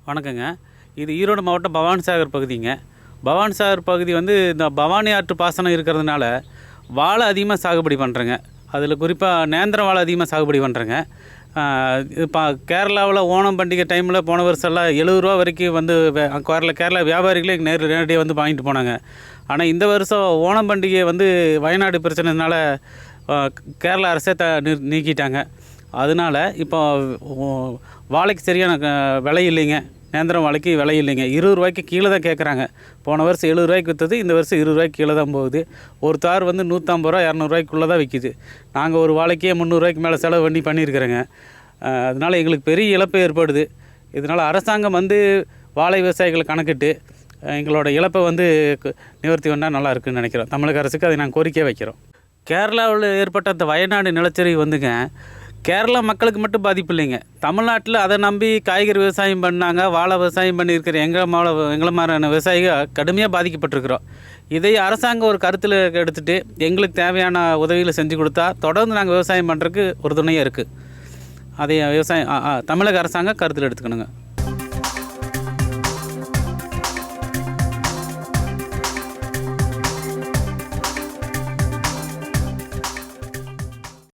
வணக்கங்க. இது ஈரோடு மாவட்டம் பவானிசாகர் பகுதிங்க. பவானிசாகர் பகுதி வந்து இந்த பவானி ஆற்று பாசனம் இருக்கிறதுனால வாழை அதிகமாக சாகுபடி பண்ணுறேங்க. அதில் குறிப்பாக நேந்திரம் வாழை அதிகமாக சாகுபடி பண்ணுறேங்க. இப்போ கேரளாவில் ஓணம் பண்டிகை டைமில் போன வருஷம்லாம் ரூ. 70 வரைக்கும் வந்து கேரளா வியாபாரிகளே நேரடியாக வந்து வாங்கிட்டு போனாங்க. ஆனால் இந்த வருஷம் ஓணம் பண்டிகை வந்து வயநாடு பிரச்சனைனால கேரளா அரசே நீக்கிட்டாங்க. அதனால் இப்போ வாழைக்கு சரியான விலை இல்லைங்க. நேந்திரம் வாழைக்கு விலை இல்லைங்க. ரூ. 20 கீழே தான் கேட்குறாங்க. போன வருஷம் ரூ. 70 விற்றது, இந்த வருஷம் ரூ. 20 கீழே தான் போகுது. ஒரு தார் வந்து 150 ரூபா 200 ரூபாய்க்குள்ளே தான் விற்கிது. நாங்கள் ஒரு வாழைக்கே 300 ரூபாய்க்கு மேலே செலவு பண்ணியிருக்கிறேங்க. அதனால் எங்களுக்கு பெரிய இழப்பு ஏற்படுது. இதனால் அரசாங்கம் வந்து வாழை விவசாயிகளை கணக்கிட்டு எங்களோட இழப்பை வந்து நிவர்த்தி பண்ணால் நல்லா இருக்குதுன்னு நினைக்கிறோம். தமிழக அரசுக்கு அதை நாங்கள் கோரிக்கை வைக்கிறோம். கேரளாவில் ஏற்பட்ட அந்த வயநாடு நிலச்சரிவு வந்துங்க கேரளா மக்களுக்கு மட்டும் பாதிப்பு இல்லைங்க. தமிழ்நாட்டில் அதை நம்பி காய்கறி விவசாயம் பண்ணாங்க, வாழை விவசாயம் பண்ணியிருக்கிற எங்களை மாதிரியான விவசாயிகள் கடுமையாக பாதிக்கப்பட்டிருக்கிறோம். இதை அரசாங்கம் ஒரு கருத்தில் எடுத்துகிட்டு எங்களுக்கு தேவையான உதவிகளை செஞ்சு கொடுத்தா தொடர்ந்து நாங்கள் விவசாயம் பண்ணுறதுக்கு ஒரு துணையாக இருக்குது. அதை தமிழக அரசாங்கம் கருத்தில் எடுத்துக்கணுங்க.